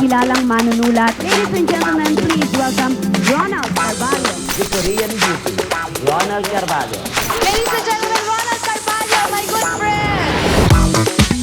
kilalang manunulat. Ladies and gentlemen, please welcome Ronald Carvalho. The Korean beauty, Ronald Carvalho. Ladies and gentlemen, Ronald Carvalho, my good friend!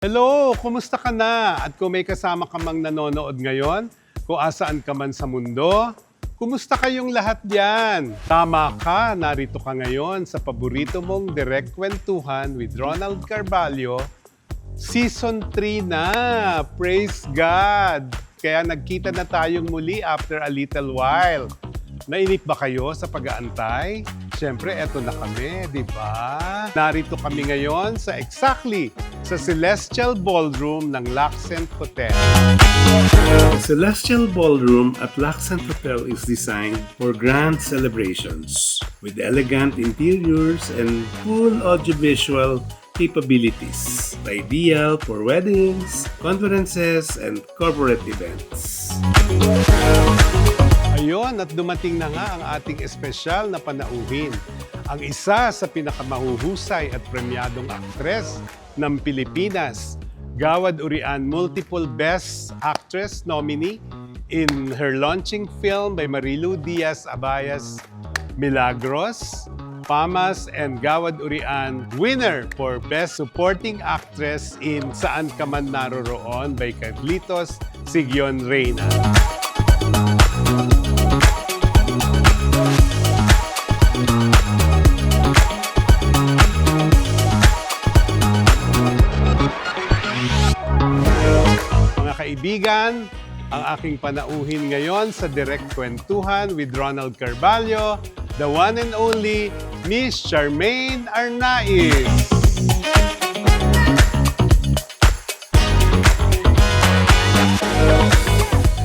Hello! Kumusta ka na? At kung may kasama ka mang nanonood ngayon, kung asaan ka man sa mundo, kumusta kayong lahat diyan? Tama ka, narito ka ngayon sa paborito mong Direct Kwentuhan with Ronald Carvalho. Season 3 na! Praise God! Kaya nagkita na tayong muli after a little while. Nainip ba kayo sa pag-aantay? Siyempre, eto na kami, di ba? Narito kami ngayon sa sa Celestial Ballroom ng Laccent Hotel. The Celestial Ballroom at Laccent Hotel is designed for grand celebrations with elegant interiors and full audiovisual capabilities. Ideal for weddings, conferences, and corporate events. Ayun, at dumating na nga ang ating espesyal na panauhin. Ang isa sa pinakamahuhusay at premyadong aktres ng Pilipinas. Gawad Urian, multiple Best Actress nominee in her launching film by Marilu Diaz-Abayas, Milagros, Pamas, and Gawad Urian, winner for Best Supporting Actress in Saan Ka Man Naroroon by Carlitos Sigyon Reyna. Kaibigan, ang aking panauhin ngayon sa Direct Kwentuhan with Ronald Carvalho, the one and only Miss Charmaine Arnaiz.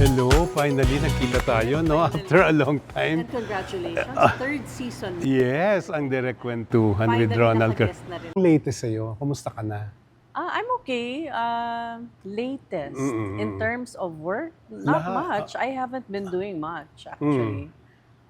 Hello, finally nagkita tayo, no? After a long time. And congratulations, third season. Yes, ang Direct Kwentuhan with Finally, Ronald naka-guest na Carvalho. rin. Latest sa'yo, kumusta ka na? I'm okay. Latest, in terms of work, not Lahat. much. I haven't been doing much, actually.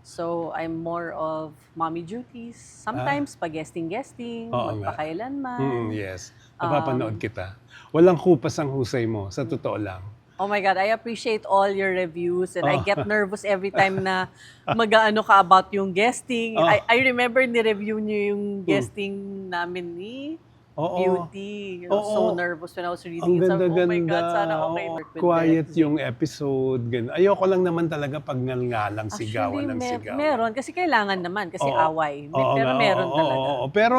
So, I'm more of mommy duties. Sometimes, pa-guesting-guesting, Oo nga. magpakailanman. Yes, napapanood kita. Walang kupas ang husay mo, sa totoo lang. Oh my God, I appreciate all your reviews and I get nervous every time na mag-ano ka about yung guesting. I remember ni-review niyo yung guesting namin ni Beauty. I was so nervous when I was reading it. Sabi, oh my God, sana okay. Work with Quiet Direct. yung episode. Ganun. Ayoko lang naman talaga pag ngalngalang sigawan ng sigawan. Meron. Kasi kailangan naman. Kasi Oo. away. Oo Pero nga, meron oo, talaga. oo. Pero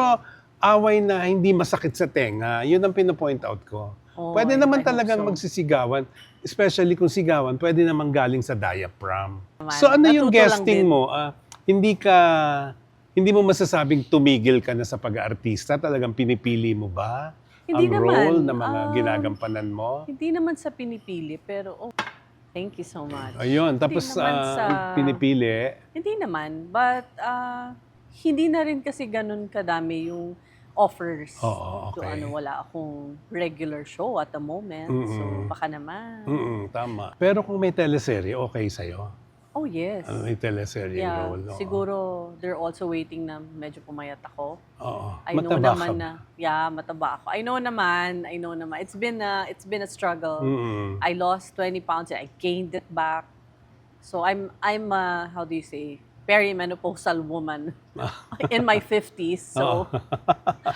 away na hindi masakit sa tenga, yun ang pinopoint out ko. Oh, Pwede I naman hope talagang so. magsisigawan, especially kung sigawan, pwede naman galing sa diaphragm. Naman. So ano yung Natuto lang guesting din. mo? Hindi mo masasabing tumigil ka na sa pag-aartista? Talagang pinipili mo ba Hindi ang naman. role na mga ginagampanan mo? Hindi naman sa pinipili, pero thank you so much. Ayun, tapos Hindi naman ang pinipili. Hindi naman, but hindi na rin kasi ganun kadami yung offers. Oo, So, okay. wala akong regular show at the moment. So, baka naman. Tama. Pero kung may teleserye, okay sa'yo? Oh, yes. May teleserye Yeah, role, no? siguro they're also waiting na medyo pumayat ako. Oo. I know Mataba naman ka na, mataba ako. I know naman. It's been a struggle. I lost 20 pounds and I gained it back. So I'm how do you say, perimenopausal woman in my 50s. So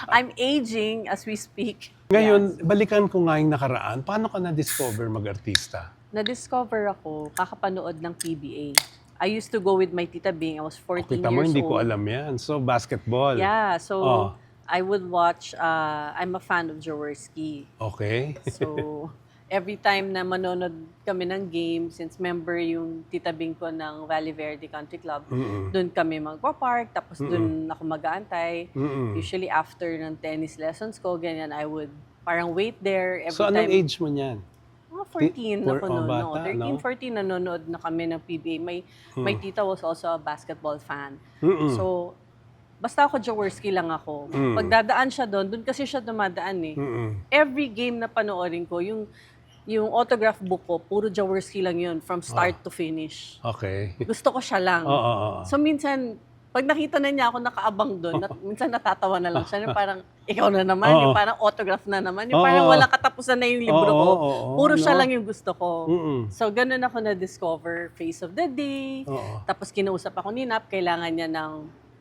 I'm aging as we speak. Ngayon, balikan ko nga yung nakaraan. Paano ka na-discover mag-artista? Na-discover ako kakapanood ng PBA. I used to go with my Tita Bing. I was 14 Kita mo, years hindi old. ko alam yan. So, basketball. Yeah, so Oh. I would watch, I'm a fan of Jaworski. Okay. So, every time na manonood kami ng game, since member yung tita Bing ko ng Valley Verde Country Club, doon kami magpa-park, tapos doon ako mag-aantay. Usually after ng tennis lessons ko, ganyan, I would parang wait there every So, anong time. age mo niyan? Mga 14 ako noon. bata, 13, no? 14 nanonood na kami ng PBA. My tita was also a basketball fan. So, basta ako Jaworski lang ako. Pag dadaan siya doon kasi siya dumadaan eh. Every game na panoorin ko, yung autograph book ko, puro Jaworski lang yun, from start to finish. Okay. Gusto ko siya lang. Oo. So minsan, pag nakita na niya ako nakaabang doon, minsan natatawa na lang siya. Yung parang, ikaw na naman, yung parang autograph na naman. Yung parang walang katapusan na yung libro ko. Puro siya lang yung gusto ko. So ganun ako na-discover Face of the Day. Tapos kinausap ako ni Nap, kailangan niya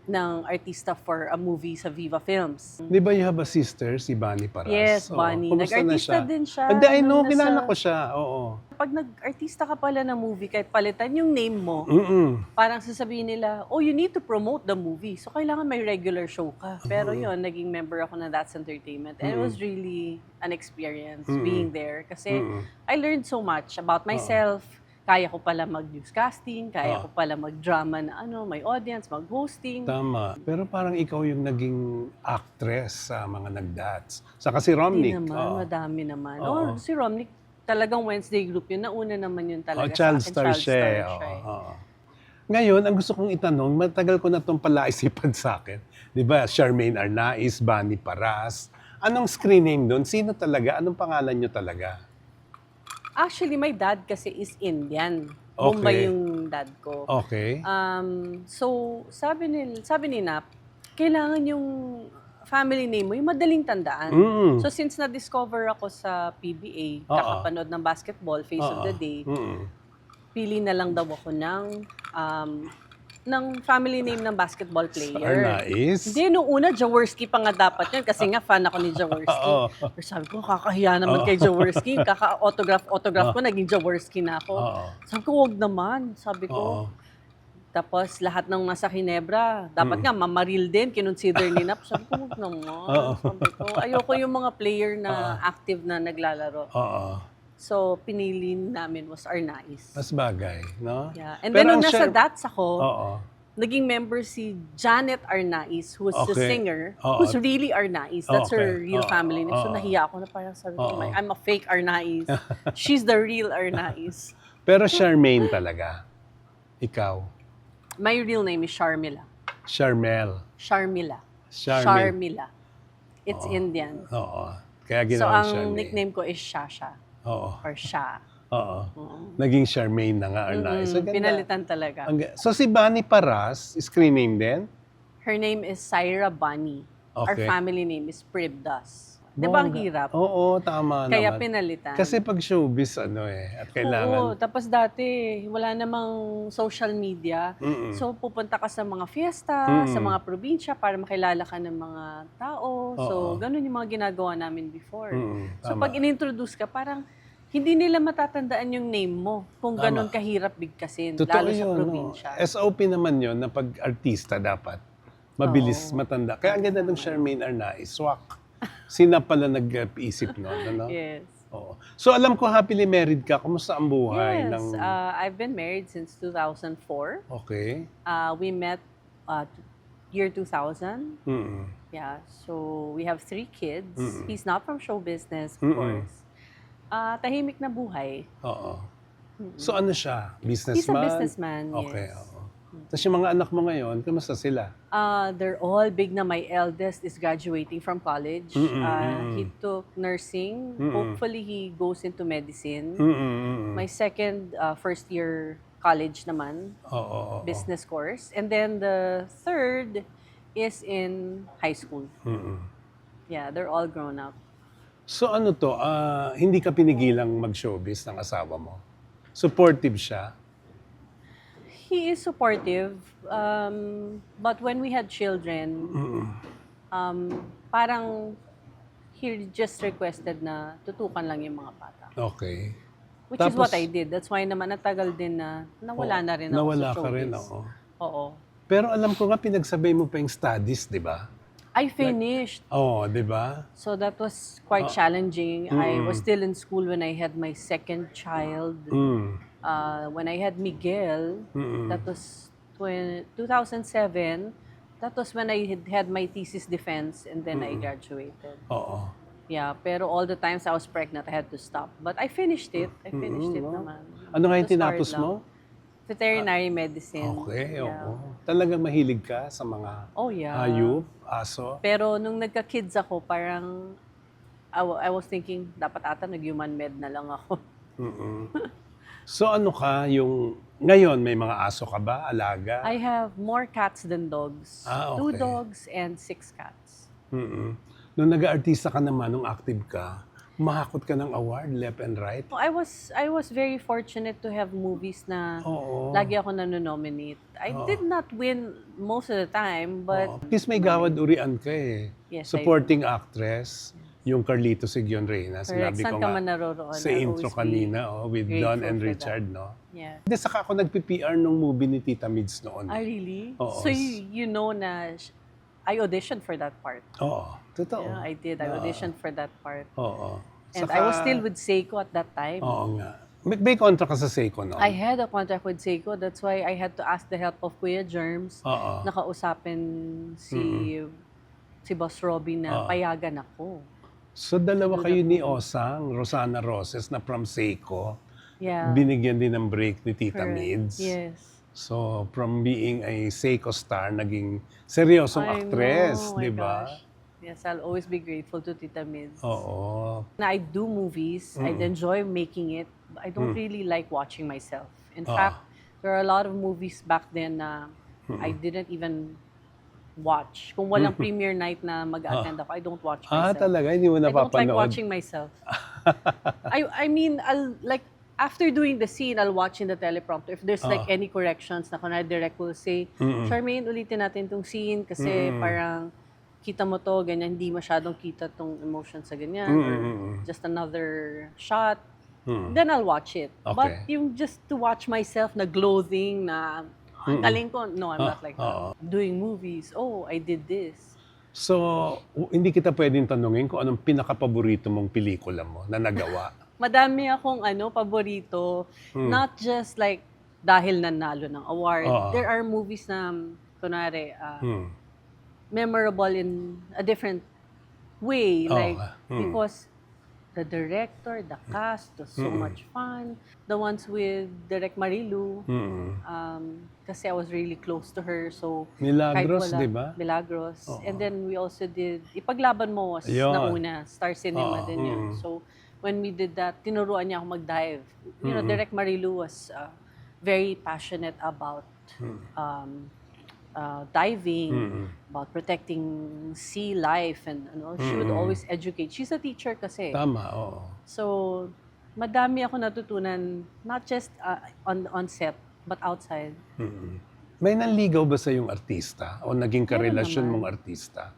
ng artista for a movie sa Viva Films. Di ba you have a sister, si Bunny Paras? Yes, Oo. Bunny. Kumusta na Nag-artista din siya. Hindi, I know, Nung kilala ko siya. Oo. Pag nag-artista ka pala ng movie, kahit palitan yung name mo, parang sasabihin nila, oh, you need to promote the movie. So, kailangan may regular show ka. Pero yun, naging member ako ng That's Entertainment. And it was really an experience being there. Kasi I learned so much about myself. Kaya ko pala mag-newscasting, kaya ko pala mag-drama na may audience, mag-hosting. Tama. Pero parang ikaw yung naging actress sa mga nag-Dats. Saka si Romnick. Hindi naman, madami naman. Oo. Si Romnick, talagang Wednesday group yun. Nauna naman yun talaga Child sa akin. star siya. Star siya. Oo. Ngayon, ang gusto kong itanong, matagal ko na itong palaisipan sa akin. Di ba, Charmaine Arnaiz, Bunny Paras. Anong screen name doon? Sino talaga? Anong pangalan nyo talaga? Actually, my dad kasi is Indian. Okay. Bombay yung dad ko. Okay. So, sabi ni Nap, kailangan yung family name mo, yung madaling tandaan. So, since na-discover ako sa PBA, kakapanood ng basketball, Face of the Day, pili na lang daw ako ng family name ng basketball player. Arnaiz? Hindi, nung una, Jaworski pa nga dapat yun kasi nga fan ako ni Jaworski. Pero sabi ko, kakahiya naman kay Jaworski. Kaka-autograph ko, naging Jaworski na ako. Sabi ko, wag naman. Sabi ko. Tapos lahat ng nasa Ginebra, dapat nga mamaril din, kinonsider ni Nap. Sabi ko, wag naman. Sabi ko, ayoko yung mga player na active na naglalaro. So, pinili namin was Arnaiz. Mas bagay, no? Yeah. And Pero then nung ang nasa Char- Dats ako, naging naging member si Janet Arnaiz, who's the Okay. singer, Oo. who's really Arnaiz. That's her Okay. real family name. So nahiya ako na parang sabi ko, I'm a fake Arnaiz. She's the real Arnaiz. Pero Charmaine talaga. Ikaw. My real name is Sharmila. Charmel. Sharmila. Charmil. Sharmila. It's Indian. Oo. Kaya So ginawa ang Charmaine. nickname ko is Shasha. Oo. Or Sha. Oo. Naging Charmaine na nga, Arnaiz. So, ganda. Pinalitan talaga. So si Bunny Paras, screen name din? Her name is Syra Bunny. Our Okay. family name is Pribdas. Di ba ang Bongga. hirap? Oo, tama Kaya naman. pinalitan. Kasi pag showbiz, at kailangan. Oo, tapos dati, wala namang social media. So, pupunta ka sa mga fiesta, sa mga probinsya para makilala ka ng mga tao. So, ganun yung mga ginagawa namin before. So, tama. pag in-introduce ka, parang hindi nila matatandaan yung name mo kung ganun kahirap bigkasin, Totoo lalo sa yun. probinsya. SOP naman yun na pag artista dapat. Mabilis matanda. Kaya ang ganda ng Charmaine Arnaiz, swak. Sina pala nag-iisip nun, ano? Yes. Oo. So alam ko happily married ka. Kumusta ang buhay? Yes, I've been married since 2004. Okay. We met year 2000. Mm-mm. Yeah, so we have 3 kids. He's not from show business, of course. Tahimik na buhay. Oo. So ano siya? Businessman? He's a businessman, Okay, yes. oo. Tapos yung mga anak mo ngayon, kumusta sila? They're all big na. My eldest is graduating from college. He took nursing. Hopefully, he goes into medicine. My second, first year college naman, Oo. business course. And then the third is in high school. Yeah, they're all grown up. So ano to, hindi ka pinigilang mag-showbiz ng asawa mo? Supportive siya? He is supportive, but when we had children, parang he just requested na tutukan lang yung mga bata. Okay. Which is Tapos- what I did. That's why naman natagal din na nawala na rin ako Nawala sa ka rin, showbiz. oo. Oo. Pero alam ko nga, pinagsabay mo pa yung studies, di ba? I finished. Di ba? So that was quite challenging. I was still in school when I had my second child. When I had Miguel, that was 2007. That was when I had my thesis defense and then I graduated. Oo. Yeah, pero all the times I was pregnant, I had to stop. But I finished it. I finished it naman. Ano nga yung It was hard tinapos lang. mo? Veterinary medicine. Okay, Yeah. oo. Talagang mahilig ka sa mga Oh, yeah. hayop, aso? Pero nung nagka-kids ako, parang I was thinking, dapat ata nag-human med na lang ako. So ano ka, ngayon may mga aso ka ba, alaga? I have more cats than dogs. Ah, 2 okay. dogs and 6 cats. Nung nag-aartista ka naman, nung active ka, mahakot ka ng award, left and right? I was very fortunate to have movies na Oo. lagi ako nanonominate. I did not win most of the time, but At least may gawad urian ka eh. Yes, Supporting actress, yung Carlito Sigyon Reyna. correct. Sinabi Saan ko ka nga man naroroon, sa I'll intro always be kanina, with grateful Don and for Richard, that. no? Yeah. Hindi, saka ako nagpi-PR nung movie ni Tita Mids noon. Ah, really? Oo. So you know na I auditioned for that part. Oo, totoo. Yeah, I did. I auditioned for that part. Oo. And I was still with Seiko at that time. Oo nga. May kontra ka sa Seiko noon? I had a contract with Seiko. That's why I had to ask the help of Kuya Germs. Oo. Nakausapin si Boss Robby na payagan ako. So dalawa kayo ni Osang, Rosana Roses, na from Seiko. Yeah. Binigyan din ng break ni Tita Correct. Mids. Yes. So, from being a Seiko star, naging seryosong I actress, know, oh my di ba? gosh. Yes, I'll always be grateful to Tita Mids. Oo. Na I do movies. I enjoy making it. But I don't really like watching myself. In fact, there are a lot of movies back then na I didn't even watch. Kung walang premiere night na mag-attend ako, I don't watch myself. Talaga? Hindi mo I don't like napapanood? watching myself. I mean, I'll like after doing the scene, I'll watch in the teleprompter. If there's like any corrections na kunwari direct will say, Charmaine, ulitin natin tong scene kasi parang kita mo to, ganyan, hindi masyadong kita tong emotion sa ganyan. Or just another shot. Then I'll watch it. Okay. But yung just to watch myself na gloating na ang galing ko, no, I'm not like that. Doing movies, oh, I did this. So, hindi kita pwedeng tanungin kung anong pinaka-paborito mong pelikula mo na nagawa. Madami akong paborito, not just like dahil nanalo ng award. There are movies na, kunwari, memorable in a different way. Like, because the director, the cast was so much fun. The ones with Direk Marilu, kasi I was really close to her. So, Milagros, kahit wala- di ba? Milagros. And then we also did, Ipaglaban Mo was Yun. nauna, Star Cinema din yun. So, when we did that, tinuruan niya ako mag-dive. You know, Direk Marilu was very passionate about diving, about protecting sea life, and she would always educate. She's a teacher kasi. Tama, oo. So, madami ako natutunan, not just on set, but outside. May nanligaw ba sa yung artista? O naging karelasyon naman. mong artista?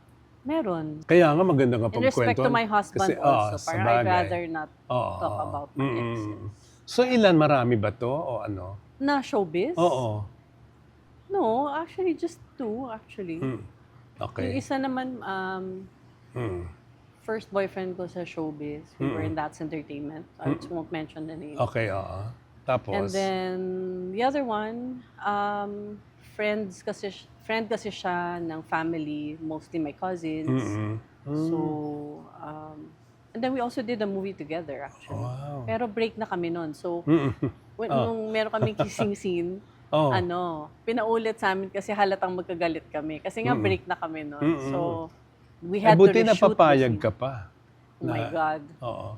Meron. Kaya nga maganda nga In respect to pagkwentuhan. my husband Kasi, also, sa parang I'd bagay. rather not Oo. talk about my exes. So ilan, marami ba to o ano? Na showbiz? Oo. No, actually, just 2, actually. Yung Okay. isa naman, first boyfriend ko sa showbiz. We were in That's Entertainment. I won't mention the name. Okay, oo. Tapos? And then, the other one, friend kasi siya ng family, mostly my cousins. So, and then we also did a movie together, actually. Wow. Pero break na kami nun. So, nung meron kaming kissing scene, Oh. pinaulit sa amin kasi halatang magkagalit kami. Kasi nga break na kami nun. So, we Ay, had to buti na reshoot the papayag scene. ka pa. Oh my God. Oo.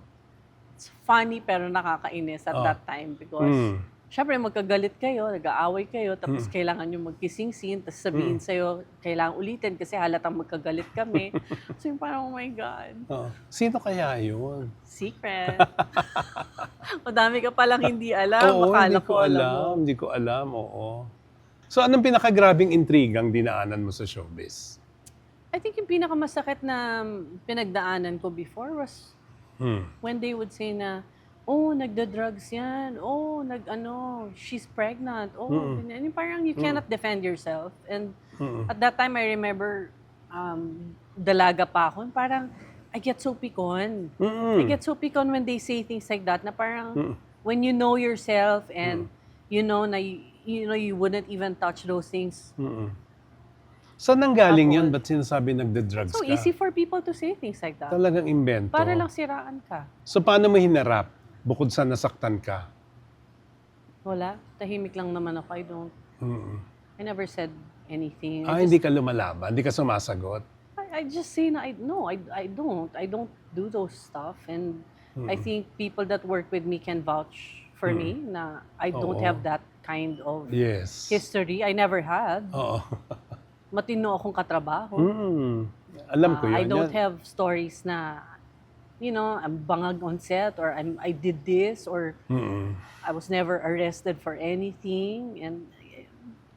It's funny pero nakakainis at that time because syempre magkagalit kayo, nag-aaway kayo, tapos kailangan nyo mag-kissing scene, tapos sabihin sa'yo, kailangan ulitin kasi halatang magkagalit kami. So yung parang, oh my God, Oo. Sino kaya yun? secret. Madami ka palang hindi alam, Oo, akala hindi ko ko alam mo. alam. Hindi ko alam, oo. So anong pinakagrabing intrigang dinaanan mo sa showbiz? I think yung pinakamasakit na pinagdaanan ko before was when they would say na, oh, nagda-drugs yan. Oh, she's pregnant. Oh, ganyan. Yung parang you cannot defend yourself. And at that time, I remember dalaga pa ako, parang I get so pick-on. I get so pick-on when they say things like that na parang when you know yourself and you know na you wouldn't even touch those things. Saan nanggaling Ako. yun? Ba't sinasabi nagda-drugs So ka? easy for people to say things like that. Talagang invento. Para lang siraan ka. So paano mo hinarap? Bukod sa nasaktan ka? Wala. Tahimik lang naman ako. I never said anything. Hindi ka lumalaban? Hindi ka sumasagot? I just say na I don't. I don't do those stuff. And I think people that work with me can vouch for me na I don't Oo. have that kind of Yes. history. I never had. Oo. Matino akong katrabaho. Alam ko yun. I don't Yan. have stories na, I'm bangag on set or I did this or I was never arrested for anything. And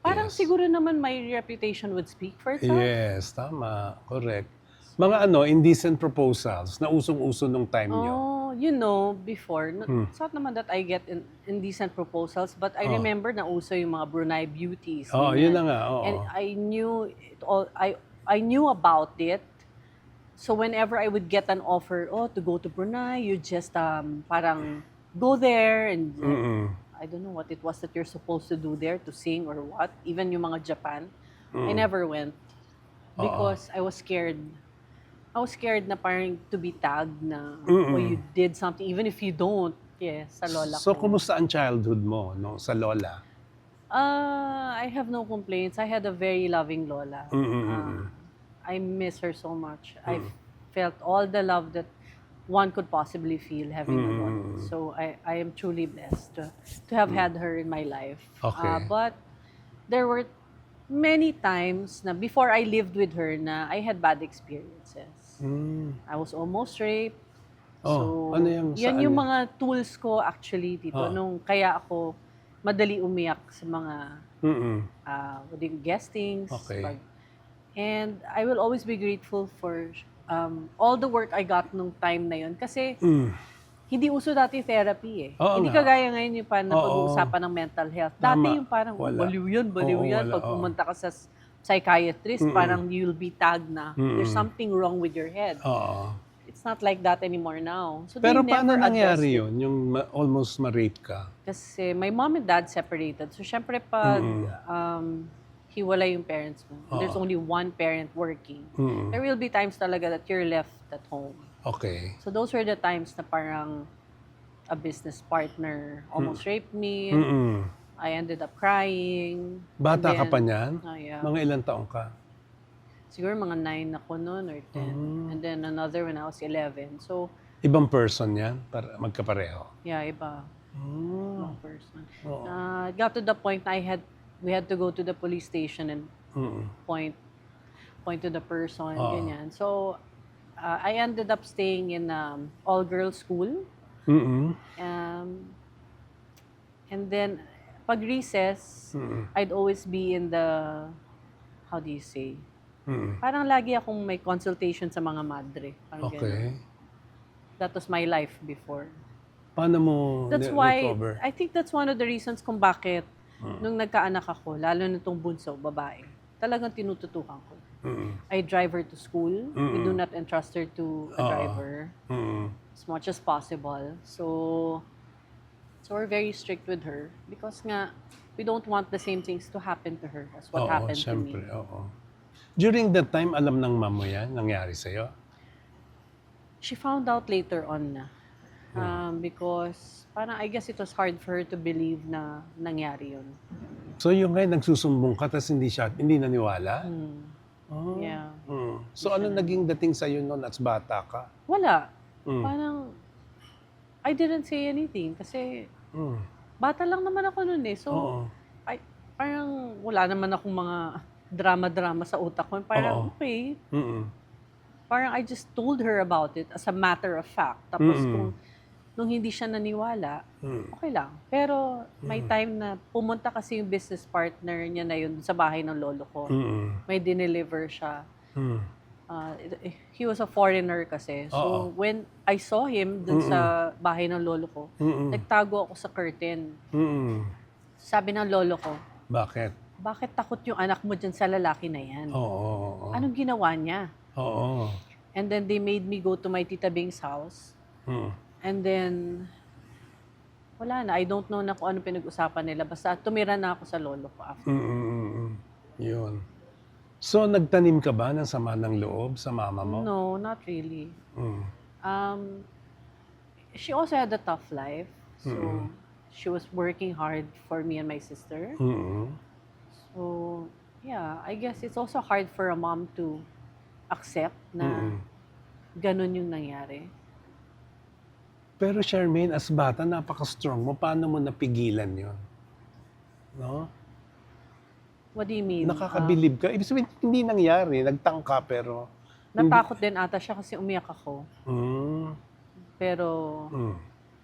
parang Yes. siguro naman my reputation would speak for itself. Yes, tama. Correct. Mga indecent proposals na usong-uso nung time nyo. Before, it's not naman that I get indecent proposals, but I remember na uso yung mga Brunei beauties. Yun na nga. And I knew it all. I knew about it. So whenever I would get an offer, to go to Brunei, you just parang go there and I don't know what it was that you're supposed to do there, to sing or what. Even yung mga Japan, I never went because I was scared. I was scared na parang to be tagged na you did something even if you don't. Sa lola So, ko. kumusta ang childhood mo sa lola? I have no complaints. I had a very loving lola. I miss her so much. I felt all the love that one could possibly feel having a lola. So I am truly blessed to have had her in my life. Okay. But there were many times na before I lived with her na I had bad experiences. I was almost raped. So, ano yung yan saan yung yun? mga tools ko actually dito. Nung kaya ako madali umiyak sa mga guestings. Okay. And I will always be grateful for all the work I got nung time na yun. Kasi hindi uso dati therapy eh. Oo Hindi nga. kagaya ngayon yung parang napag-uusapan ng mental health. Dati Tama. yung parang Wala. baliw yan. Oo, wala. Pag pumunta ka sa psychiatrist, parang you'll be tagged na there's something wrong with your head. It's not like that anymore now. So Pero they paano never nangyari addressed it. yun? Yung almost ma-rape ka? Kasi my mom and dad separated. So syempre pag hiwalay yung parents mo, there's only one parent working, there will be times talaga that you're left at home. Okay. So those were the times na parang a business partner almost raped me. I ended up crying. Bata And ka then- pa niyan? Yeah. Mga ilang taong ka? Siguro mga 9 ako noon or 10. And then another when I was 11. So, Ibang person yan? Para magkapareho? yeah, iba. Ibang person. It got to the point na we had to go to the police station and point to the person, ganyan. So, I ended up staying in all-girls school. And then, pag recess, I'd always be in the, how do you say? Parang lagi akong may consultation sa mga madre. Parang Okay. ganun. That was my life before. Paano mo That's why, recover? I think that's one of the reasons kung bakit nung nagkaanak ako, lalo na itong bunso, babae, talagang tinututukan ko. I drive her to school. We do not entrust her to a driver as much as possible. So we're very strict with her because nga, we don't want the same things to happen to her as what happened syempre, to me. oo. During that time, alam ng mom mo yan, nangyari sa'yo? She found out later on na. Because parang I guess it was hard for her to believe na nangyari yun. So yung ngayon, nagsusumbong ka, tapos hindi naniwala? Yeah. So ano naging dating sa'yo noon at bata ka? Wala. Parang, I didn't say anything kasi bata lang naman ako noon eh. So, parang wala naman akong mga drama-drama sa utak ko. Parang, okay. Parang I just told her about it as a matter of fact. Tapos nung hindi siya naniwala, okay lang. Pero may time na pumunta kasi yung business partner niya na yun sa bahay ng lolo ko. May dineliver siya. He was a foreigner kasi. So when I saw him dun sa bahay ng lolo ko, nagtago ako sa curtain. Sabi ng lolo ko, Bakit? bakit takot yung anak mo dyan sa lalaki na yan? Oo. Anong ginawa niya? Oo. And then they made me go to my Tita Bing's house. And then, wala na. I don't know na kung ano pinag-usapan nila. Basta tumira na ako sa lolo ko after. Yun. So, nagtanim ka ba ng sama ng loob sa mama mo? No, not really. Mm. She also had a tough life. So, she was working hard for me and my sister. So, yeah, I guess it's also hard for a mom to accept na ganun yung nangyari. Pero Charmaine, as bata, napaka-strong mo. Paano mo napigilan yun? No? What do you mean? Nakakabilib ka. Ibig sabihin, hindi nangyari. Nagtangka, pero... Natakot din ata siya kasi umiyak ako. Mm. Pero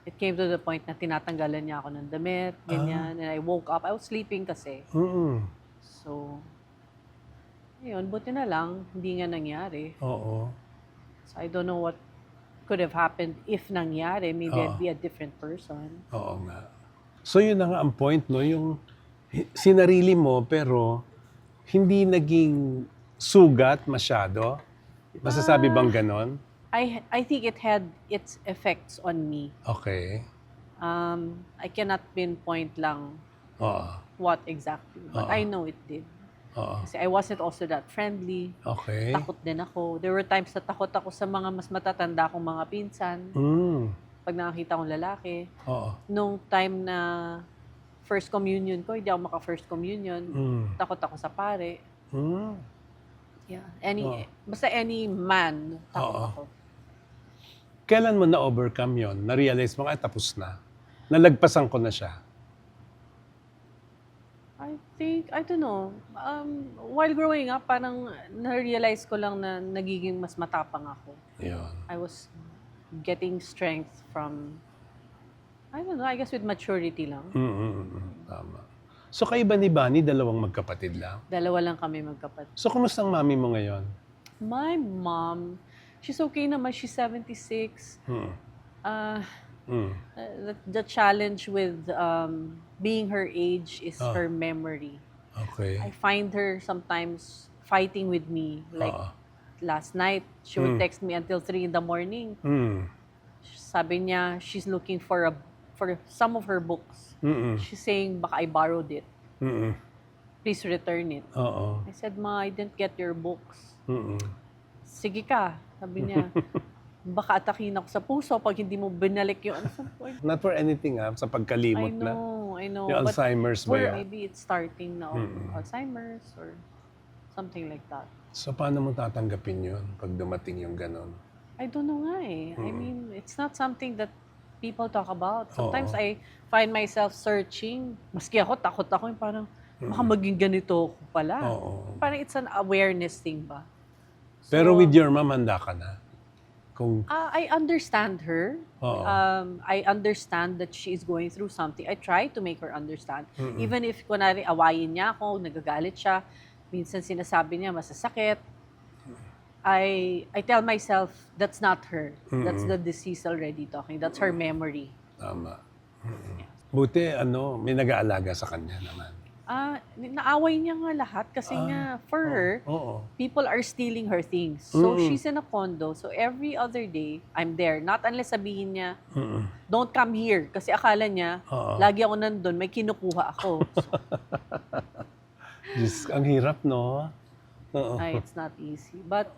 it came to the point na tinatanggalan niya ako ng damit, ganyan. And I woke up. I was sleeping kasi. So, yun, buti na lang, hindi nga nangyari. Oo. So, I don't know what could have happened if nangyari. Maybe I'd be a different person. Oo nga. So, yun na nga ang point, no? Yung sinarili mo, pero hindi naging sugat masyado. Masasabi bang ganon? I think it had its effects on me. Okay. I cannot pinpoint lang Oo. what exactly. But I know it did. Oo. Kasi I wasn't also that friendly. Okay. Takot din ako. There were times na takot ako sa mga mas matatanda kong mga pinsan. Pag nakakita kong lalaki. Oo. Nung time na first communion ko, hindi ako maka-first communion. Takot ako sa pare. Yeah. Basta any man, takot ako. Kailan mo na-overcome yon? Na-realize mo, ay tapos na. Nalagpasan ko na siya. I don't know. While growing up, parang na-realize ko lang na nagiging mas matapang ako. Yun. I was getting strength from, I don't know, I guess with maturity lang. Tama. So kayo ba ni Bunny, dalawang magkapatid lang? Dalawa lang kami magkapatid. So kumusta ang mami mo ngayon? My mom, she's okay naman. She's 76. The challenge with being her age is her memory. Okay. I find her sometimes fighting with me. Like last night, she would text me until 3 in the morning. Sabi niya, she's looking for some of her books. She's saying, baka I borrowed it. Please return it. I said, Ma, I didn't get your books. Sige ka, sabi niya. Baka atakin ako sa puso pag hindi mo binalik yung Not for anything, sa pagkalimot na. I know. Yung But Alzheimer's ba yan? maybe it's starting now. Alzheimer's or something like that. So paano mo tatanggapin yun pag dumating yung ganon? I don't know nga eh. I mean, it's not something that people talk about. Sometimes I find myself searching. Maski ako, takot ako. Yung parang, baka maging ganito ako pala. Parang it's an awareness thing ba? Pero with your mom, handa ka na? Kung... I understand her. I understand that she is going through something. I try to make her understand. Even if, kunwari, awayin niya ako, nagagalit siya, minsan sinasabi niya, masasakit. I tell myself, that's not her. That's the disease already talking. That's her memory. Tama. Buti, may nag-aalaga sa kanya naman. Naaway niya nga lahat kasi nga, for her, people are stealing her things. So, she's in a condo. So, every other day, I'm there. Not unless sabihin niya, don't come here. Kasi akala niya, lagi ako nandun, may kinukuha ako. So, Diyos, ang hirap, no? it's not easy. But,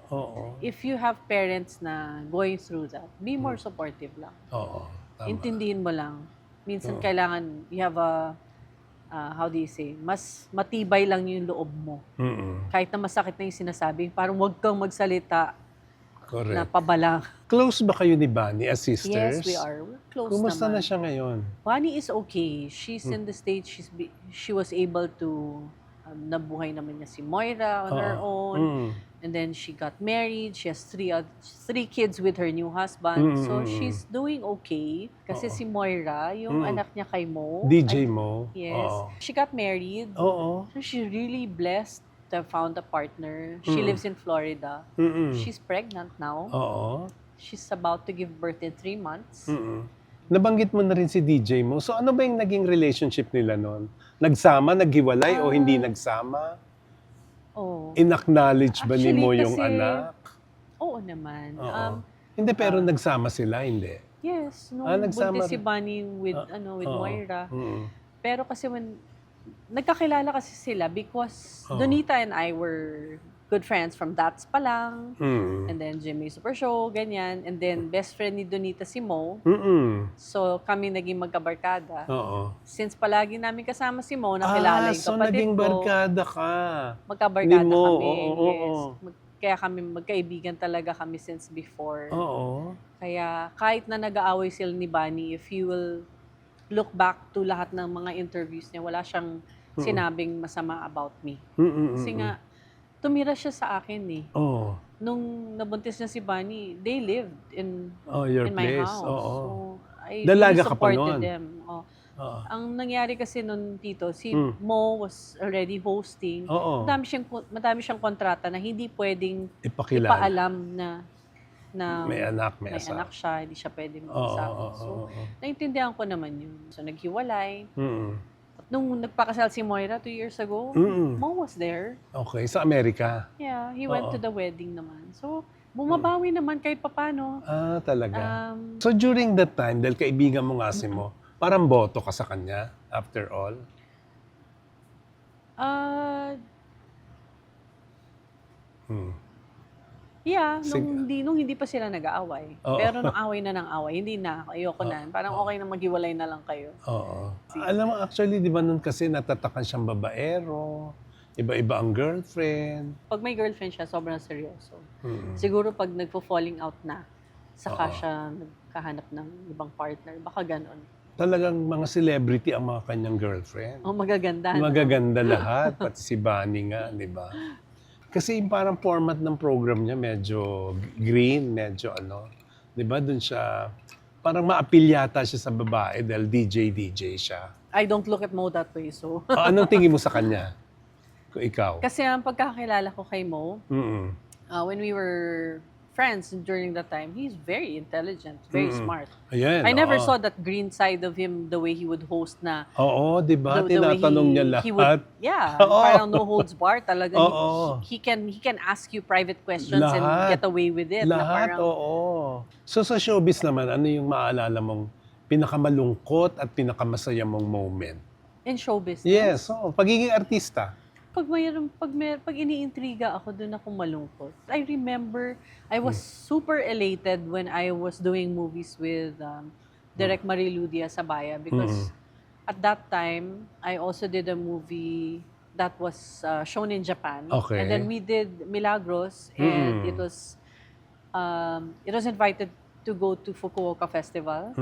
if you have parents na going through that, be more supportive lang. Tama. Intindihin mo lang. Minsan kailangan, you have a, how do you say, mas matibay lang yung loob mo. Kahit na masakit na yung sinasabi, parang huwag kang magsalita na pabalang. Close ba kayo ni Bunny as sisters? Yes, we are. We're close Kumusta naman. na siya ngayon? Bunny is okay. She's in the stage, she was able to, nabuhay naman niya si Moira on her own. And then she got married. She has three kids with her new husband. So she's doing okay. Kasi si Moira, yung anak niya kay Mo. DJ Mo? Yes. She got married. So she's really blessed to have found a partner. She lives in Florida. She's pregnant now. She's about to give birth in 3 months. Nabanggit mo na rin si DJ mo. So ano ba yung naging relationship nila noon? Nagsama, naghiwalay o hindi nagsama? Oh. In-acknowledge ba ni Actually, mo yung kasi- anak? Oo naman. Oo. Hindi, pero nagsama sila, hindi. Yes, nung nagsama buntis si rin. Bunny with with Oo. Moira. Mm. Pero kasi when nagkakilala kasi sila because Oo. Donita and I were good friends from That's pa lang. Mm. And then Jimmy Super Show, ganyan. And then best friend ni Donita si Mo. Mm-mm. So kami naging magkabarkada. Oo. Since palagi namin kasama si Mo, nakilala yung so kapatid naging ko. barkada ka. Magkabarkada Ni Mo, kami. oo, Yes. oo. Kaya kami magkaibigan talaga kami since before. Oo. Kaya kahit na nag-aaway sila ni Bunny, if you will look back to lahat ng mga interviews niya, wala siyang sinabing masama about me. Mm-mm. Kasi nga, tumira siya sa akin eh. Oo. Nung nabuntis niya si Bunny, they lived in Your in my place. house. Oo. So, I Dalaga really ka pa supported nun? them. Oh. Oo. Ang nangyari kasi nun, Tito, si Mo was already hosting. Oo. Madami siyang kontrata na hindi pwedeng Ipakilala. ipaalam na May anak, may may asawa. anak siya, hindi siya pwedeng Oo, mag-asawa. oo, So, oo, oo. naintindihan ko naman yun. So, naghiwalay. Mm-mm. Nung nagpakasal si Moira 2 years ago, Mm-mm. Mo was there. Okay, sa Amerika. Yeah, he went Oo. to the wedding naman. So, bumabawi naman kahit papano. Talaga. Um, So during that time, dahil kaibigan mo nga si Mo, parang boto ka sa kanya, after all? Hmm. Yeah, Sige. nung hindi pa sila nag-aaway. Oo. Pero nung away na ng away, hindi na. Ayoko na. Parang okay na maghiwalay na lang kayo. Oo. Alam mo, actually, di ba nun kasi natatakan siyang babaero, iba-iba ang girlfriend. Pag may girlfriend siya, sobrang seryoso. Mm. Siguro pag nagpo-falling out na, saka Oo. siya nagkahanap ng ibang partner. Baka ganon. Talagang mga celebrity ang mga kanyang girlfriend. Oh, magaganda. no? Magaganda lahat, pati si Bunny nga, di ba? Kasi yung parang format ng program niya medyo green, medyo ano, di ba? Doon siya, parang ma-appeal yata siya sa babae dahil DJ siya. I don't look at Mo that way, so. Anong tingin mo sa kanya? Kung ikaw? Kasi ang pagkakakilala ko kay Mo, Mm-mm. when we were friends during that time, he's very intelligent, very smart. Ayan, I never oo. saw that green side of him the way he would host na. Oo, di ba? The way Tinatanong niya he lahat. yeah, Oo. parang no holds bar talaga. Oo. He can ask you private questions and Lahat. get away with it. Na Lahat, parang, oo. So sa showbiz naman, ano yung maaalala mong pinakamalungkot at pinakamasaya mong moment? in show business. Yes, oo. Pagiging artista. Pag iniintriga ako, doon ako malungkot. I remember, I was super elated when I was doing movies with Direk Marilu Diaz-Sabaya because at that time, I also did a movie that was shown in Japan. Okay. And then we did Milagros and it was invited to go to Fukuoka Festival.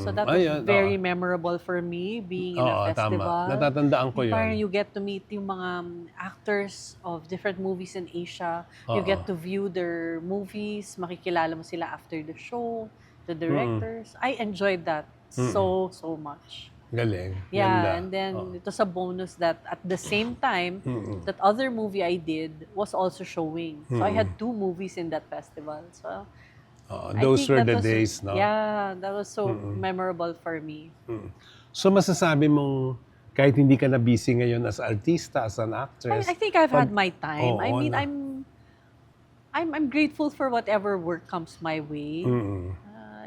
So that was Ayun, very oo. memorable for me, being in Oo, a festival. tama. Natatandaan ko Parang yun. you get to meet yung mga actors of different movies in Asia. You Oo. get to view their movies, makikilala mo sila after the show, the directors. I enjoyed that so much. Galing. Yeah, Ganda. and then Oo. it was a bonus that at the same time, that other movie I did was also showing. So I had 2 movies in that festival. So Oo, I those think were that the was- days, no? Yeah, that was so memorable for me. So masasabi mong kahit hindi ka na busy ngayon as artista, as an actress. I think I've had my time. I Oo, mean, na. I'm grateful for whatever work comes my way. Mm-mm.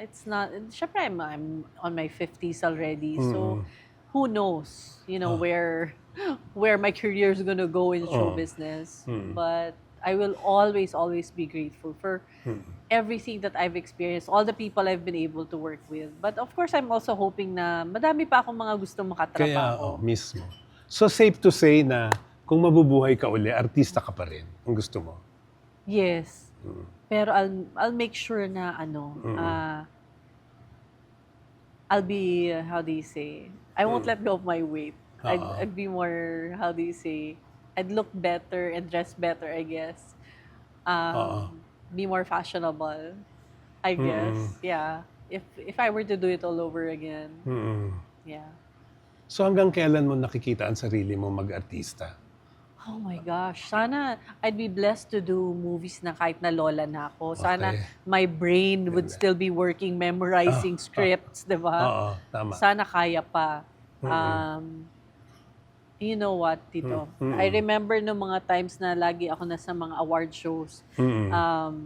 It's not, syempre, I'm on my 50s already. So, who knows, where my career is gonna go in show business. But I will always be grateful for everything that I've experienced, all the people I've been able to work with. But of course, I'm also hoping na madami pa akong mga gusto Kaya, makatrabaho. mismo. So safe to say na kung mabubuhay ka uli, artista ka pa rin, kung gusto mo. Yes. Pero I'll make sure na I'll be how do you say? I won't let go of my weight. I'd be more how do you say? I'd look better and dress better, I guess. Be more fashionable, I guess. Yeah. If I were to do it all over again. Yeah. So hanggang kailan mo nakikita ang sarili mo mag-artista? Oh my gosh. Sana I'd be blessed to do movies na kahit na lola na ako. Sana Okay. my brain would still be working, memorizing scripts, di ba? Oo, tama. Sana kaya pa. You know what, Tito? I remember no mga times na lagi ako nasa mga award shows.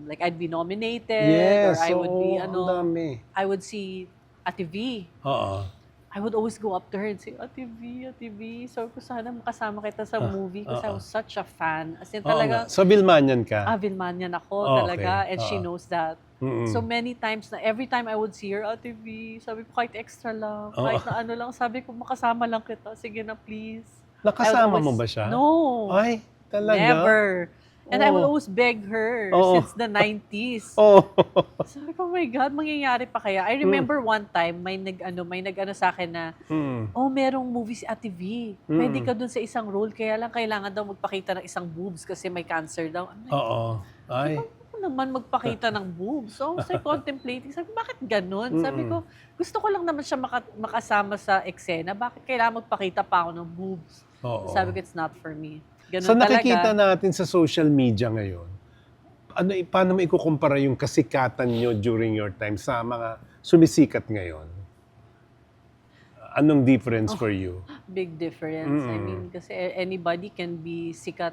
Like I'd be nominated Yes, or I would be, ang dami. I would see Ate V. Oo. I would always go up to her and say, Ate V. So ko sana makasama kita sa movie kasi I was such a fan. As in Oo talaga, nga. So, Vilmanian ka? Vilmanian ako Okay. talaga and she Oo. knows that. So many times na every time I would see her, Ate V, sabi ko kahit extra lang, kahit na ano lang, sabi ko makasama lang kita, sige na please. Nakasama I would mo always- ba siya? No. Ay, talaga? Never. And I would Oh. always beg her Oo. since the 90s. Oh. Sabi ko, oh my God, mangyayari pa kaya? I remember one time, may nag-ano sa akin na, oh, merong movie si Ate V. Pwede ka dun sa isang role, kaya lang kailangan daw magpakita ng isang boobs kasi may cancer daw. I'm like, Oo. Ay. ano naman magpakita ng boobs? So, I was like contemplating. Sabi, bakit ganun? Sabi ko, gusto ko lang naman siya makasama sa eksena. Bakit kailangan magpakita pa ako ng boobs? Oo. Sabi ko, it's not for me. Ganun So nakikita talaga. natin sa social media ngayon, paano mo ikukumpara yung kasikatan nyo during your time sa mga sumisikat ngayon? Anong difference for you? Big difference. I mean, kasi anybody can be sikat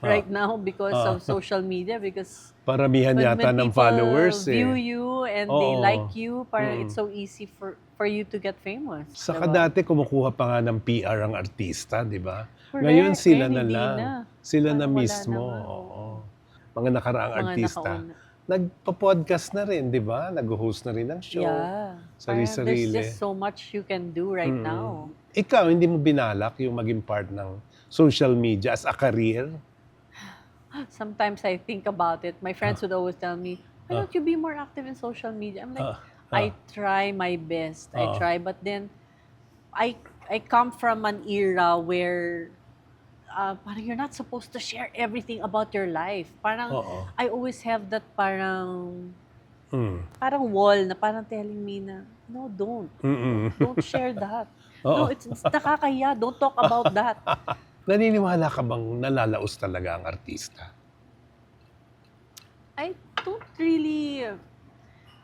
right now because of social media, because Paramihan yata ng people followers view eh. you and they Oo. like you, parang it's so easy for you to get famous. Saka diba? dati kumukuha pa nga ng PR ang artista, di ba? Correct. Ngayon sila Ngayon na hindi lang. na. Sila na Parang wala mismo. na nga. Oo. Mga nakaraang Mga artista. nakauna. Nagpa-podcast na rin, di ba? Nag-host na rin ng show. Yeah. Sarili-sarili. There's just so much you can do right now. Ikaw, hindi mo binalak yung maging part ng social media as a career? Sometimes I think about it. My friends would always tell me, why don't you be more active in social media? I'm like, I try my best. I try, but then I come from an era where parang you're not supposed to share everything about your life. Parang I always have that parang wall na parang telling me na, no, don't. Don't share that. No, it's nakakahiya. Don't talk about that. Naniniwala ka bang nalalaos talaga ang artista?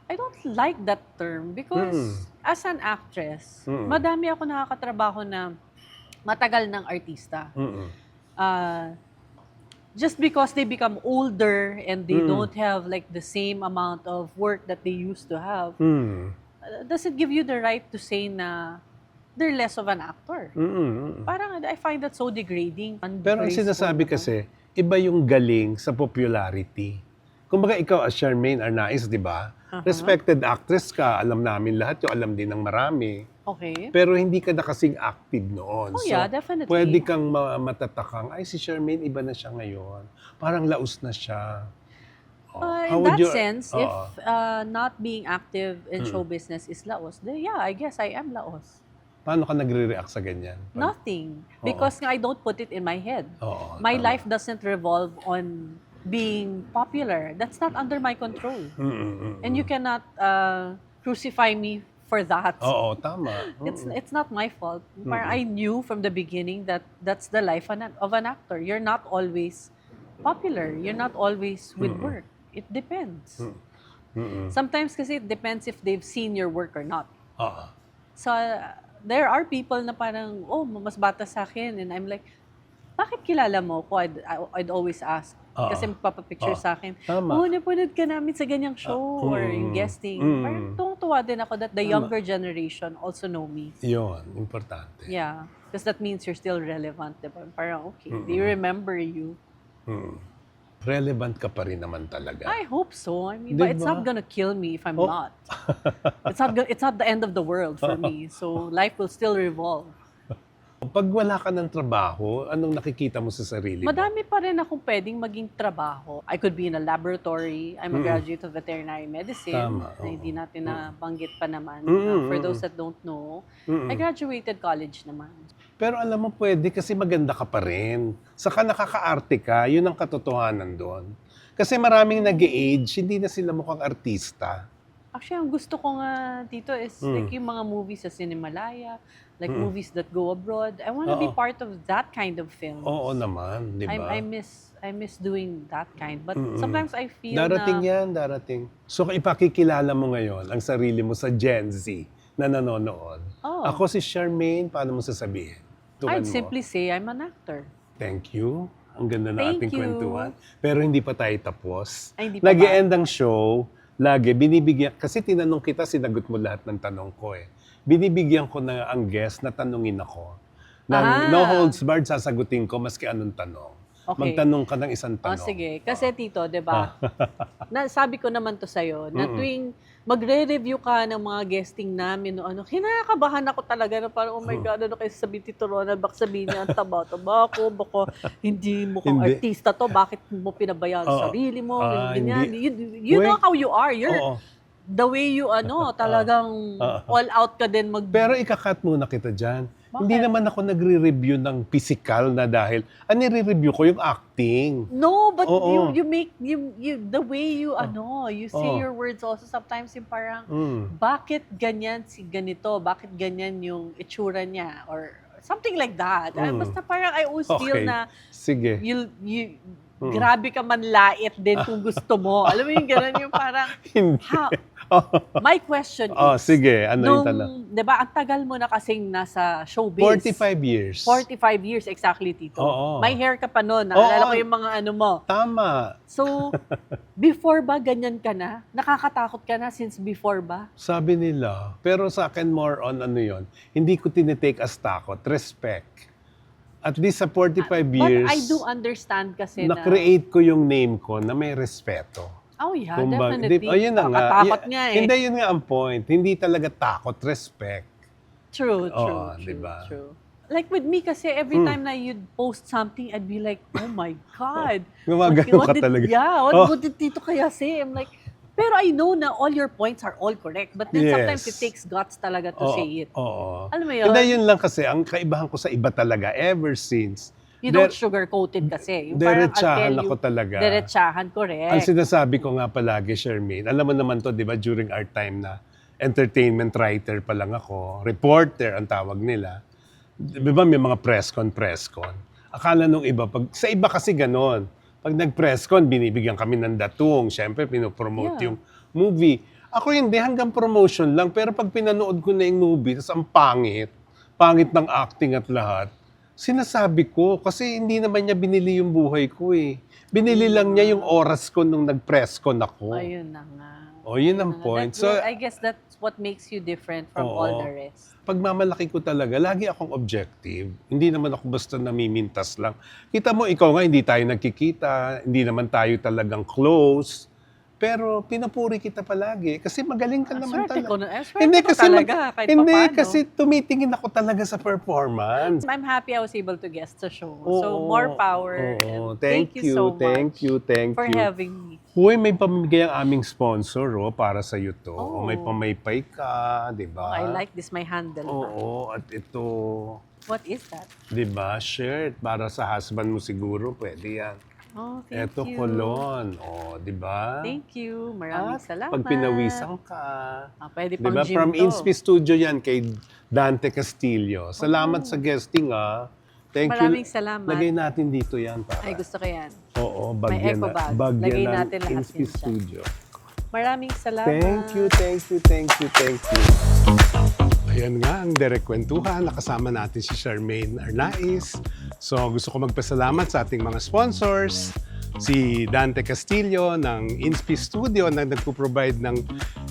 I don't like that term because as an actress, madami ako nakakatrabaho na matagal ng artista. Just because they become older and they don't have like the same amount of work that they used to have, doesn't give you the right to say na they're less of an actor. Parang I find that so degrading. Pero ang sinasabi kasi, iba yung galing sa popularity. Kumbaga ikaw as Charmaine Arnaiz, di ba? Respected actress ka, alam namin lahat, yung alam din ng marami. Okay. Pero hindi ka na kasing active noon. Oh, yeah, definitely. Pwede kang matatakang, ay si Charmaine, iba na siya ngayon. Parang laos na siya. How In would that you- sense, Oo. if not being active in show business is laos, then yeah, I guess I am laos. Paano ka nagre-react sa ganyan? Nothing. Because nga I don't put it in my head. Oo, My tama. life doesn't revolve on being popular. That's not under my control. And you cannot crucify me for that. Oo, tama. It's not my fault. Parang I knew from the beginning that that's the life of an actor. You're not always popular. You're not always with work. It depends. Sometimes kasi it depends if they've seen your work or not. Oo. So, there are people na parang, oh, mas bata sa akin. And I'm like, bakit kilala mo ko? I'd always ask. Kasi magpapapicture sa akin. Tama. Oh, napanood ka namin sa ganyang show or yung guesting. Parang tuwang-tuwa din ako that the younger generation also know me. Yun, importante. Yeah. Because that means you're still relevant. Diba? Parang, okay, they remember you. Relevant ka pa rin naman talaga. I hope so. I mean, but it's Diba? not gonna kill me if I'm not. It's not the end of the world for me. So life will still revolve. Pag wala ka ng trabaho, anong nakikita mo sa sarili mo? Madami pa rin akong pwedeng maging trabaho. I could be in a laboratory. I'm a graduate of veterinary medicine. Tama, Na hindi natin nabanggit pa naman. For those that don't know, I graduated college naman. Pero alam mo, pwede kasi maganda ka pa rin. Saka nakakaarte ka, yun ang katotohanan doon. Kasi maraming nag-age, hindi na sila mukhang artista. Actually, ang gusto ko nga dito is like yung mga movies sa Cinemalaya, like movies that go abroad. I want to be Oo. part of that kind of film. Oo naman, di ba? I miss doing that kind. But sometimes I feel Darating na... yan, darating. So, ipakikilala mo ngayon ang sarili mo sa Gen Z na nanonood. Oh. Ako si Charmaine, paano mo sasabihin? Tukan I'd mo. simply say I'm an actor. Thank you. Ang ganda na Thank ating you. kwentuhan. Pero hindi pa tayo tapos. Ay, hindi pa ba? Nag-e-end ang show, lagi, binibigyan, kasi tinanong kita, sinagot mo lahat ng tanong ko eh. Binibigyan ko na ang guest na tanungin ako. Nang no holds barred, sasagutin ko maski anong tanong. Okay. Magtanong ka ng isang Oh, tanong. sige. Kasi tito, 'di ba? Sabi ko naman to sa'yo, na tuwing magre-review ka ng mga guesting namin, no, ano, kinakabahan ako talaga na parang, oh my God, ano kayo sabihin Tito Ronald, baka sabihin niya, ang taba-taba ako, baka hindi mo kang Hindi. artista to, bakit mo pinabayaan Oo. sarili mo, hindi. ganyan. You know Wait. how you are. You're, Oo. the way you, talagang all out ka din Pero ikakat muna kita dyan. Bakit? Hindi naman ako nagre-review ng physical na dahil, nire-review ko yung acting. No, but Oo. you make you the way you you say Oo. your words also sometimes yung parang Mm. bakit ganyan si ganito, bakit ganyan yung itsura niya or something like that. Basta parang I always feel Okay. na Sige. you grabe ka manlait din kung gusto mo. Alam mo yung gano'n yung parang Hindi. my question Oh, is sige. Ano yung tanong? 'di ba, ang tagal mo na kasing nasa showbiz. 45 years. 45 years exactly, Tito. Oo. May hair ka pa noon. Naalala ko yung mga ano mo. Tama. So, before ba ganyan ka na? Nakakatakot ka na since before ba? Sabi nila. Pero sa akin more on ano yon. Hindi ko tinitake as takot. Respect. At least sa 45 years, But I do understand kasi na... na-create ko yung name ko na may respeto. Oh yeah, Kumbaga, definitely. ayun na nga. Nakakatakot nga eh. Hindi, yun nga ang point. Hindi talaga takot, respect. True, Oo, true, diba? true. Like with me kasi every time na you'd post something, I'd be like, oh my God. Gumagano ka talaga. Yeah, Oh. what did Tito kaya say? I'm like, pero I know na all your points are all correct. But then sometimes it Yes. takes guts talaga to say it. Oo. Alam mo yun? Hindi, yun lang kasi. Ang kaibahan ko sa iba talaga, ever since, You don't sugarcoat it kasi. Yung parang, I'll diretsahan tell you, ako talaga. Diretsahan, correct. Ang sinasabi ko nga palagi, Charmaine, alam mo naman to, di ba, during our time na entertainment writer pa lang ako, reporter ang tawag nila. Di ba may mga press con. Akala nung iba, sa iba kasi ganon. Pag nag-press con, binibigyan kami ng datong. Siyempre, pinopromote Yeah. yung movie. Ako hindi, hanggang promotion lang. Pero pag pinanood ko na yung movie, tas ang pangit ng acting at lahat, sinasabi ko, kasi hindi naman niya binili yung buhay ko eh. Binili lang niya yung oras ko nung nag-press con ako. Ayun na nga. O, yun ang point. So, I guess that's what makes you different from all the rest. pagmamalaki ko talaga, lagi akong objective. Hindi naman ako basta namimintas lang. Kita mo, ikaw nga, hindi tayo nagkikita, hindi naman tayo talagang close. Pero pinapuri kita palagi kasi magaling ka naman Swerte ko talaga. na. Swerte ko talaga, kahit hindi papaano. kasi tumitingin ako talaga sa performance. I'm happy I was able to guest the show. So, more power. Oo. And Thank you, so much thank you. for having me. Uy, may pamimigay ang aming sponsor para sa iyo to. Oh. May pamaypay ka, di ba? I like this, my handle. Oo, at ito, What is that? di ba, shirt para sa husband mo siguro, pwede yan. Oh, thank Ito, you. kolon. O, di ba? Thank you. Maraming At salamat. pag pinawisan ka. Pwede Di pang ba? gym From to. Inspi Studio yan kay Dante Castillo. Salamat sa guesting, Thank Maraming you. salamat. Lagay natin dito yan para. Ay, gusto ko yan. Oo, May bagyan eco na. bag. Bagyan Lagay ng natin lahat Inspi yan dyan. Studio. Maraming salamat. Thank you, thank you, thank you, thank you. Ayan nga ang direct kwentuhan. Nakasama natin si Charmaine Arnaiz. So gusto ko magpasalamat sa ating mga sponsors. Si Dante Castillo ng Inspi Studio na nagpo-provide ng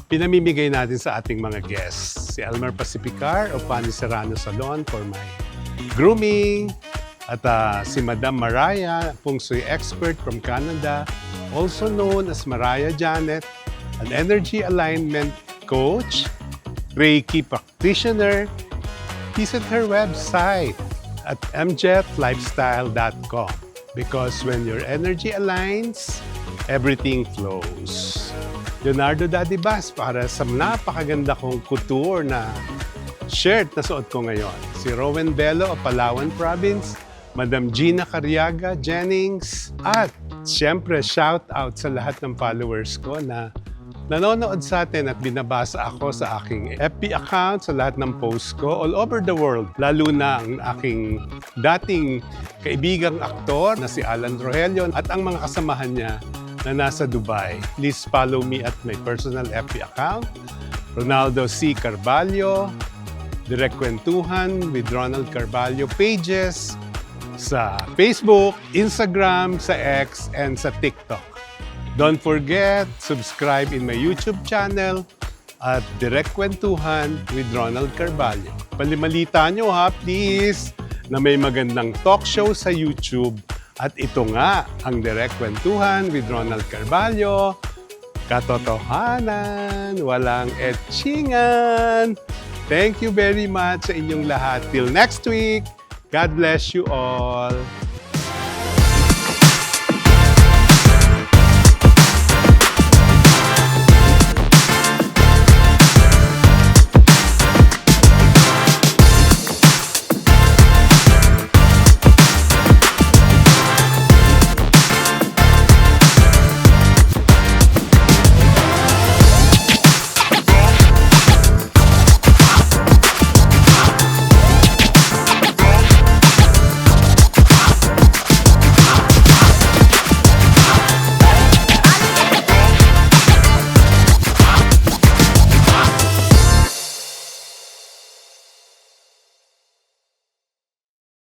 pinamimigay natin sa ating mga guests. Si Elmer Pacificar of Pani Serrano Salon for my grooming. At si Madam Mariah, Feng Shui expert from Canada, also known as Mariah Janet, an energy alignment coach, Reiki practitioner. Visit her website at mjetlifestyle.com because when your energy aligns, everything flows. Leonardo Dadibas para sa napakaganda kong couture na shirt na suot ko ngayon. Si Rowan Bello of Palawan Province, Madam Gina Cariaga Jennings, at siyempre shout out sa lahat ng followers ko na nanonood sa atin at binabasa ako sa aking FB account, sa lahat ng posts ko all over the world. Lalo na ang aking dating kaibigang aktor na si Alan Rogelio at ang mga kasamahan niya na nasa Dubai. Please follow me at my personal FB account, Ronaldo C. Carvalho, Direct Kwentuhan with Ronald Carvalho pages sa Facebook, Instagram, sa X, and sa TikTok. Don't forget, subscribe in my YouTube channel at Direct Kwentuhan with Ronald Carvalho. Palimalita nyo ha, please, na may magandang talk show sa YouTube. At ito nga, ang Direct Kwentuhan with Ronald Carvalho. Katotohanan, walang etchingan. Thank you very much sa inyong lahat. Till next week, God bless you all.